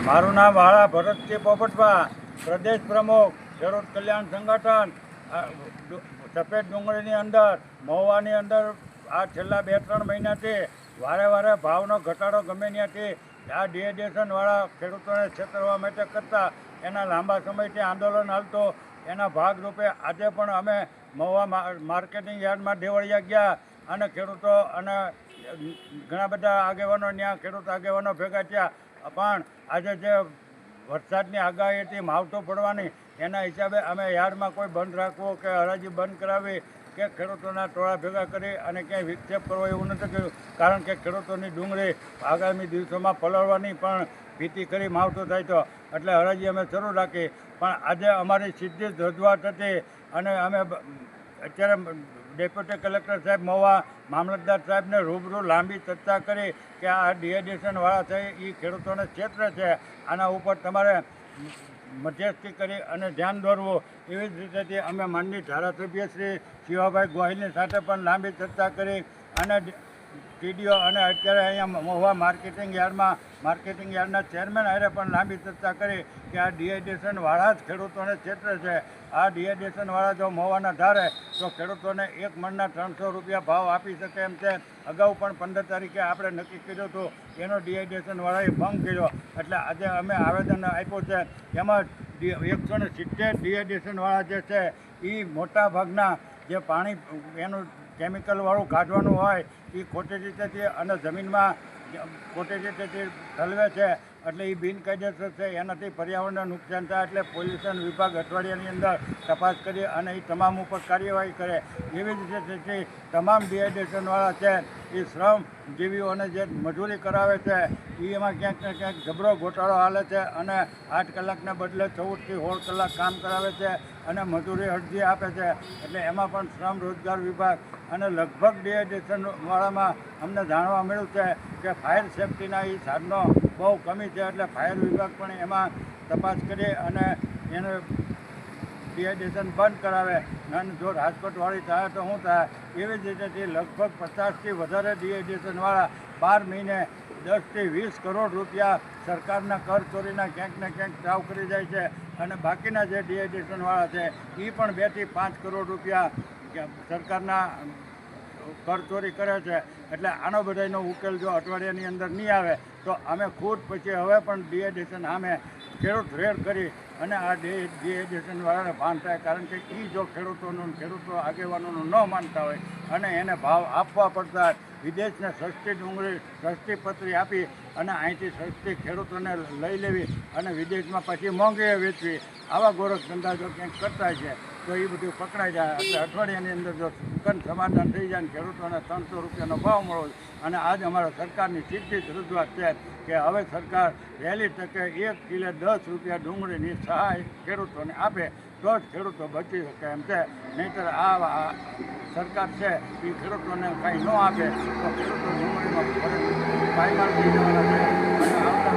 મારું નામ વાળા ભરતસિંહ પોપટભા, પ્રદેશ પ્રમુખ ખેડૂત કલ્યાણ સંગઠન. સફેદ ડુંગળીની અંદર મહુવાની અંદર આ છેલ્લા 2-3 મહિનાથી વારે ભાવનો ઘટાડો ગમે ત્યાંથી આ ડિહાઇડ્રેશનવાળા ખેડૂતોને છેતરવા માટે કરતા એના લાંબા સમયથી આંદોલન હાલતો. એના ભાગરૂપે આજે પણ અમે મહુવા માર્કેટિંગ યાર્ડમાં દેવળિયા ગયા અને ખેડૂતો અને ઘણા બધા આગેવાનો ત્યાં ખેડૂત આગેવાનો ભેગા થયા. પણ આજે જે વરસાદની આગાહી હતી, માવઠું પડવાની, એના હિસાબે અમે યાર્ડમાં કોઈ બંધ રાખવો કે હરાજી બંધ કરાવી કે ખેડૂતોના ટોળા ભેગા કરી અને ક્યાંય વિક્ષેપ કરવો એવું નથી કર્યું. કારણ કે ખેડૂતોની ડુંગળી આગામી દિવસોમાં પલળવાની પણ ભીતિ કરી માવઠું થાય તો એટલે હરાજી અમે શરૂ રાખી. પણ આજે અમારી સીધી જ રજૂઆત હતી અને અમે અત્યારે ડેપ્યુટી કલેક્ટર સાહેબ મહુવા, મામલતદાર સાહેબને રૂબરૂ લાંબી ચર્ચા કરી કે આ ડિહાઇડ્રેશનવાળા છે એ ખેડૂતોને ક્ષેત્ર છે, આના ઉપર તમારે મધ્યસ્થી કરી અને ધ્યાન દોરવું. એવી જ રીતેથી અમે માનનીય ધારાસભ્ય શ્રી શિવાભાઈ ગોહિલની સાથે પણ લાંબી ચર્ચા કરી અને ટીડીઓ અને અત્યારે અહીંયા મહુવા માર્કેટિંગ યાર્ડના ચેરમેન હારે પણ લાંબી ચર્ચા કરી કે આ ડિહાઇડ્રેશનવાળા જ ખેડૂતોને ક્ષેત્ર છે. આ ડિહાઇડ્રેશનવાળા જો મહુવાના ધારે તો ખેડૂતોને 1 મણના 300 રૂપિયા ભાવ આપી શકે એમ છે. અગાઉ પણ 15 તારીખે આપણે નક્કી કર્યું હતું, એનો ડિહાઇડ્રેશનવાળાએ ભંગ કર્યો. એટલે આજે અમે આવેદન આપ્યું છે. એમાં 170 ડિહાઇડ્રેશનવાળા જે છે એ મોટા ભાગના જે પાણી એનું કેમિકલવાળું કાઢવાનું હોય એ ખોટી રીતેથી અને જમીનમાં ખોટી રીતેથી ઠલવે છે. એટલે એ બિનકાયદેસર છે, એનાથી પર્યાવરણને નુકસાન થાય. એટલે પોલ્યુશન વિભાગ અઠવાડિયાની અંદર તપાસ કરી અને એ તમામ ઉપર કાર્યવાહી કરે. એવી જ રીતે તમામ ડિહાઇડ્રેશનવાળા છે એ શ્રમજીવીઓને જે મજૂરી કરાવે છે એમાં ક્યાંક ને ક્યાંક જબરો ગોટાળો હાલે છે અને 8 કલાકના બદલે 14 થી 16 કલાક કામ કરાવે છે અને મજૂરી અરજી આપે છે. એટલે એમાં પણ શ્રમ રોજગાર વિભાગ અને લગભગ ડિહાઇડ્રેશનવાળામાં અમને જાણવા મળ્યું છે કે ફાયર સેફ્ટીના એ સાધનો બહુ કમી છે. એટલે ફાયર વિભાગ પણ એમાં તપાસ કરી અને એને ડિહાઇડ્રેશન બંધ કરાવે. અને જો રાજકોટવાળી થાય તો શું થાય. એવી જ રીતેથી લગભગ 50થી વધારે ડિહાઇડ્રેશનવાળા 12 મહિને 10 થી 20 કરોડ રૂપિયા સરકારના કર ચોરીના ક્યાંક ને ક્યાંક ચાવ કરી જાય છે. અને બાકીના જે ડિહાઇડ્રેશનવાળા છે એ પણ 2 થી 5 કરોડ રૂપિયા સરકારના કરચોરી કરે છે. એટલે આનો બધાનો ઉકેલ જો અઠવાડિયાની અંદર નહીં આવે તો અમે ખુદ પછી હવે પણ ડિહાઇડ્રેશન સામે ખેડૂત રેડ કરી અને આ ડિહાઇડ્રેશનવાળાને ભાન થાય. કારણ કે એ જો ખેડૂતો આગેવાનોનું ન માનતા હોય અને એને ભાવ આપવા પડતા હોય, વિદેશને સસ્તી ડુંગળી સસ્તી પતરી આપી અને અહીંથી સસ્તી ખેડૂતોને લઈ લેવી અને વિદેશમાં પછી મોંઘીએ વેચવી, આવા ગોરખ ધંધા જો ક્યાંક કરતા છે તો એ બધું પકડાઈ જાય. એટલે અઠવાડિયાની અંદર જો સમાધાન થઈ જાય ને ખેડૂતોને 300 રૂપિયાનો ભાવ મળો. અને આજ અમારા સરકારની સીધી જ રજૂઆત છે કે હવે સરકાર વહેલી તકે 1 કિલો 10 રૂપિયા ડુંગળીની સહાય ખેડૂતોને આપે તો જ ખેડૂતો બચી શકે એમ છે. નહીંતર આ સરકાર છે એ ખેડૂતોને કાંઈ ન આપે તો ખેડૂતો ડુંગળીમાં પાયમાલ થઈ જવાના છે અને આવતા